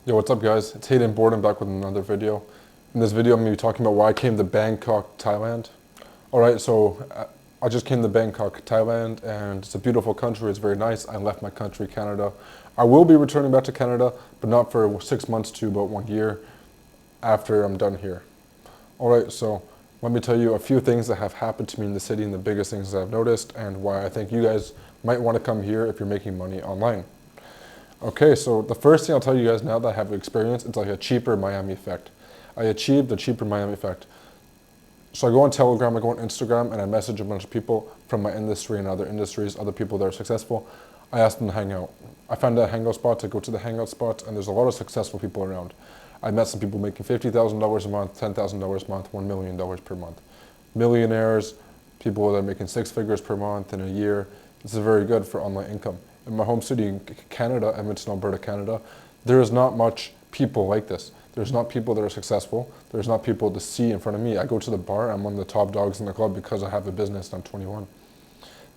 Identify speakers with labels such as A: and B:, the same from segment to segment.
A: Yo, what's up guys? It's Hayden Borden back with another video. In this video I'm going to be talking about why I came to Bangkok, Thailand. Alright, so I just came to Bangkok, Thailand, and it's a beautiful country, it's very nice. I left my country, Canada. I will be returning back to Canada, but not for 6 months to about 1 year after I'm done here. Alright, so let me tell you a few things that have happened to me in the city and the biggest things that I've noticed and why I think you guys might want to come here if you're making money online. Okay, so the first thing I'll tell you guys now that I have experience, it's like a cheaper Miami effect. I achieved the cheaper Miami effect. So I go on Telegram, I go on Instagram, and I message a bunch of people from my industry and other industries, other people that are successful. I ask them to hang out. I found a hangout spot, I go to the hangout spot, and there's a lot of successful people around. I met some people making $50,000 a month, $10,000 a month, $1 million per month. Millionaires, people that are making 6 figures per month in a year. This is very good for online income. In my home city in Canada, Edmonton, Alberta, Canada, there is not much people like this. There's not people that are successful. There's not people to see in front of me. I go to the bar, I'm one of the top dogs in the club because I have a business and I'm 21.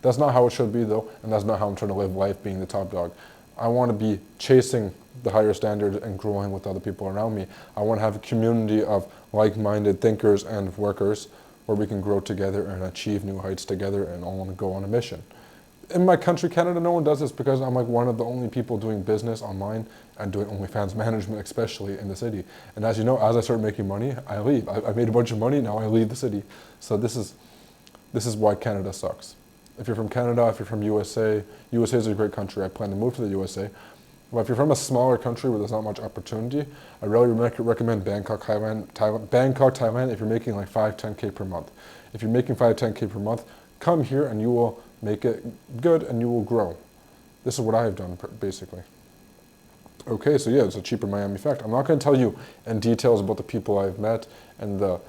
A: That's not how it should be though, and that's not how I'm trying to live life being the top dog. I want to be chasing the higher standard and growing with other people around me. I want to have a community of like-minded thinkers and workers where we can grow together and achieve new heights together and all want to go on a mission. In my country, Canada, no one does this because I'm like one of the only people doing business online and doing OnlyFans management, especially in the city. And as you know, as I start making money, I leave. I made a bunch of money, now I leave the city. So this is why Canada sucks. If you're from Canada, if you're from USA, USA is a great country. I plan to move to the USA. But if you're from a smaller country where there's not much opportunity, I really recommend Bangkok, Thailand if you're making like 5-10K per month. If you're making 5-10K per month, come here and you will make it good and you will grow. This is what I have done basically. Okay, so yeah, it's a cheaper Miami effect. I'm not going to tell you in details about the people I've met and the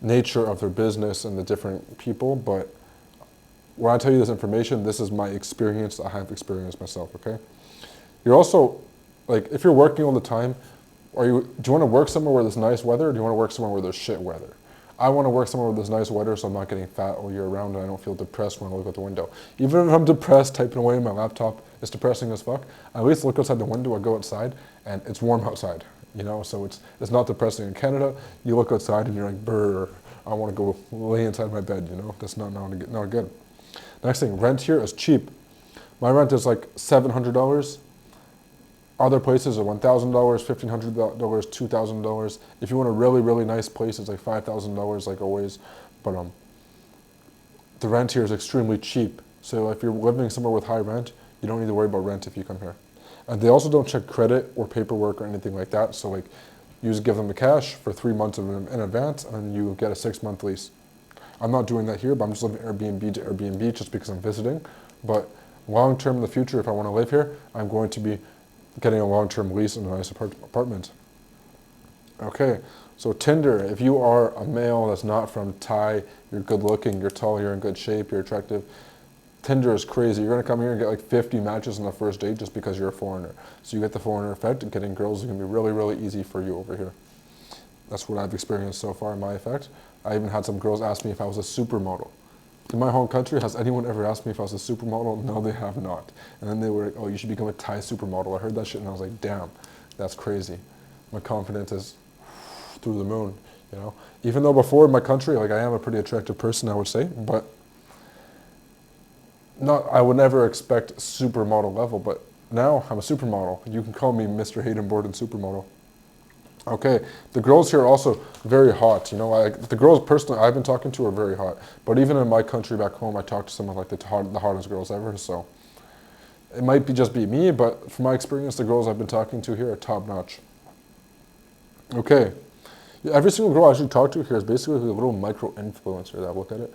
A: nature of their business and the different people, but when I tell you this information, this is my experience. I have experienced myself, okay? You're also, like, if you're working all the time, do you want to work somewhere where there's nice weather or do you want to work somewhere where there's shit weather? I want to work somewhere where there's nice weather so I'm not getting fat all year round and I don't feel depressed when I look out the window. Even if I'm depressed typing away on my laptop, it's depressing as fuck. I at least look outside the window, I go outside and it's warm outside, you know, so it's not depressing. In Canada, you look outside and you're like, brr, I want to go lay inside my bed, you know, that's not good. Next thing, rent here is cheap. My rent is like $700. Other places are $1,000, $1,500, $2,000. If you want a really, really nice place, it's like $5,000 like always. But the rent here is extremely cheap. So if you're living somewhere with high rent, you don't need to worry about rent if you come here. And they also don't check credit or paperwork or anything like that. So like you just give them the cash for 3 months in advance and you get a 6-month lease. I'm not doing that here, but I'm just living Airbnb to Airbnb just because I'm visiting. But long term in the future, if I want to live here, I'm going to be getting a long-term lease in a nice apartment. Okay, so Tinder, if you are a male that's not from Thai, you're good looking, you're tall, you're in good shape, you're attractive, Tinder is crazy. You're gonna come here and get like 50 matches on the first date just because you're a foreigner. So you get the foreigner effect, and getting girls is gonna be really, really easy for you over here. That's what I've experienced so far in my effect. I even had some girls ask me if I was a supermodel. In my home country, has anyone ever asked me if I was a supermodel? No, they have not. And then they were like, oh, you should become a Thai supermodel. I heard that shit and I was like, damn, that's crazy. My confidence is through the moon, you know? Even though before in my country, like I am a pretty attractive person, I would say, but I would never expect supermodel level, but now I'm a supermodel. You can call me Mr. Hayden Borden Supermodel. Okay, the girls here are also very hot, you know, like the girls personally I've been talking to are very hot, but even in my country back home, I talked to some of like the hottest girls ever, so it might just be me, but from my experience, the girls I've been talking to here are top notch. Okay, every single girl I actually talk to here is basically a little micro influencer that I look at it.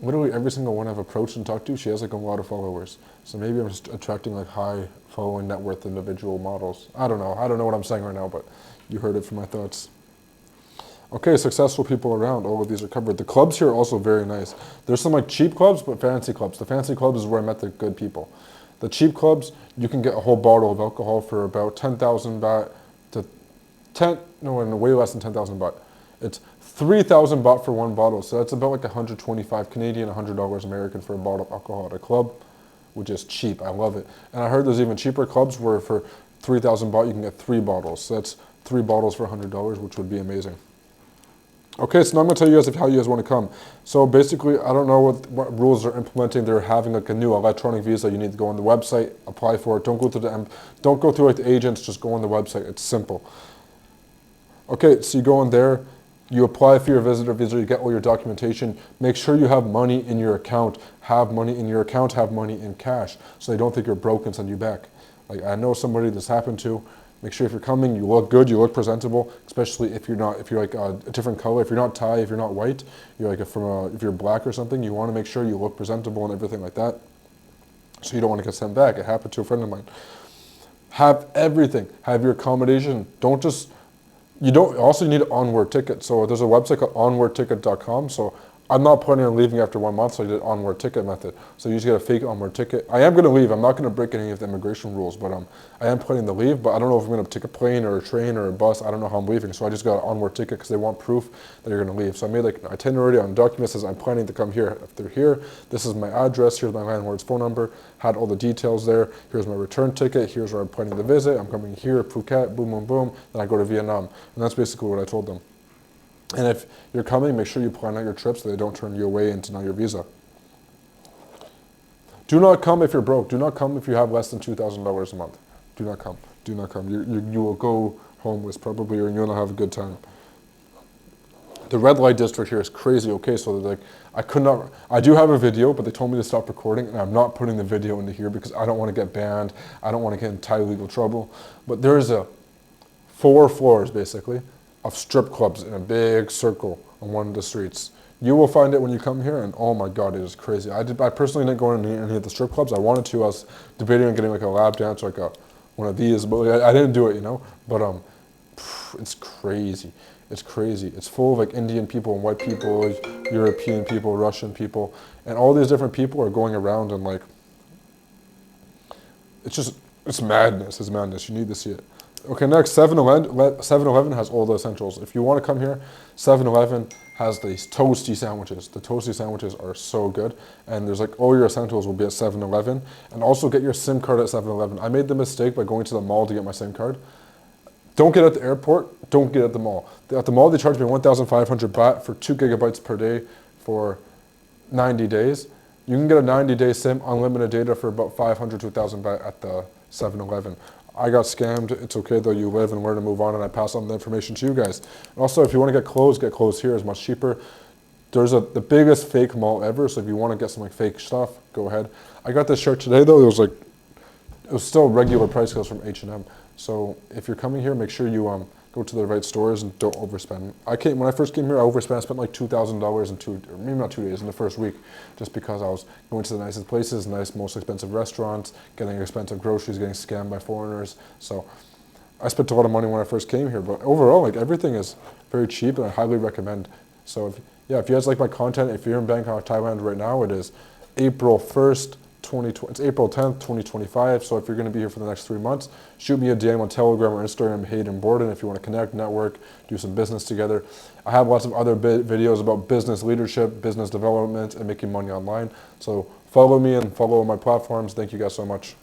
A: Literally every single one I've approached and talked to, she has like a lot of followers. So maybe I'm just attracting like high following net worth individual models. I don't know what I'm saying right now, but you heard it from my thoughts. Okay, successful people around, all of these are covered. The clubs here are also very nice. There's some like cheap clubs, but fancy clubs. The fancy clubs is where I met the good people. The cheap clubs, you can get a whole bottle of alcohol for about 10,000 baht to way less than 10,000 baht. It's 3,000 baht for one bottle, so that's about like 125 Canadian, $100 American for a bottle of alcohol at a club, which is cheap. I love it. And I heard there's even cheaper clubs where for 3,000 baht, you can get 3 bottles. So that's 3 bottles for $100, which would be amazing. Okay, so now I'm going to tell you guys how you guys want to come. So basically, I don't know what rules they're implementing. They're having like a new electronic visa. You need to go on the website, apply for it. Don't go through like the agents. Just go on the website. It's simple. Okay, so you go in there, you apply for your visitor visa, you get all your documentation. Make sure you have money in your account. Have money in your account. Have money in cash, so they don't think you're broke and send you back. Like I know somebody this happened to. Make sure if you're coming, you look good, you look presentable, especially if you're like a different color, if you're not Thai, if you're not white, you're like if you're black or something, you want to make sure you look presentable and everything like that. So you don't want to get sent back. It happened to a friend of mine. Have everything. Have your accommodation. Also you need an onward ticket. So there's a website called onwardticket.com. So I'm not planning on leaving after 1 month, so I did onward ticket method. So you just get a fake onward ticket. I am going to leave. I'm not going to break any of the immigration rules, but I am planning to leave. But I don't know if I'm going to take a plane or a train or a bus. I don't know how I'm leaving. So I just got an onward ticket because they want proof that you're going to leave. So I made like an itinerary on documents that says I'm planning to come here. If they're here, this is my address. Here's my landlord's phone number. Had all the details there. Here's my return ticket. Here's where I'm planning to visit. I'm coming here, Phuket, boom, boom, boom. Then I go to Vietnam. And that's basically what I told them. And if you're coming, make sure you plan out your trips so they don't turn you away and deny your visa. Do not come if you're broke. Do not come if you have less than $2,000 a month. Do not come. Do not come. You will go homeless probably, or you'll not have a good time. The red light district here is crazy. Okay, so like I do have a video, but they told me to stop recording, and I'm not putting the video into here because I don't want to get banned. I don't want to get in Thai legal trouble. But there's 4 floors basically of strip clubs in a big circle on one of the streets. You will find it when you come here, and oh my God, it is crazy. I personally didn't go in any of the strip clubs. I wanted to. I was debating on getting like a lap dance or like one of these, but I didn't do it, you know. But it's crazy. It's crazy. It's full of like Indian people and white people, European people, Russian people, and all these different people are going around and like, it's madness. It's madness. You need to see it. Okay, next, 7-Eleven has all the essentials. If you want to come here, 7-Eleven has these toasty sandwiches. The toasty sandwiches are so good. And there's like all your essentials will be at 7-Eleven. And also get your SIM card at 7-Eleven. I made the mistake by going to the mall to get my SIM card. Don't get it at the airport. Don't get it at the mall. At the mall, they charge me 1,500 baht for 2 gigabytes per day for 90 days. You can get a 90-day SIM, unlimited data for about 500 to 1,000 baht at the 7-Eleven. I got scammed. It's okay though. You live and learn to move on, and I pass on the information to you guys. And also, if you want to get clothes here is much cheaper. There's the biggest fake mall ever, so if you want to get some like fake stuff, go ahead. I got this shirt today though. It was still regular price because it was from H&M. So if you're coming here, make sure you go to the right stores and don't overspend. When I first came here, I overspent. I spent like $2,000 or maybe not 2 days in the first week, just because I was going to the nicest places, most expensive restaurants, getting expensive groceries, getting scammed by foreigners. So I spent a lot of money when I first came here, but overall, like everything is very cheap, and I highly recommend. So if you guys like my content, if you're in Bangkok, Thailand right now, it is April 1st. It's April 10th, 2025. So if you're going to be here for the next 3 months, shoot me a DM on Telegram or Instagram, Hayden Borden, if you want to connect, network, do some business together. I have lots of other videos about business leadership, business development, and making money online. So follow me and follow my platforms. Thank you guys so much.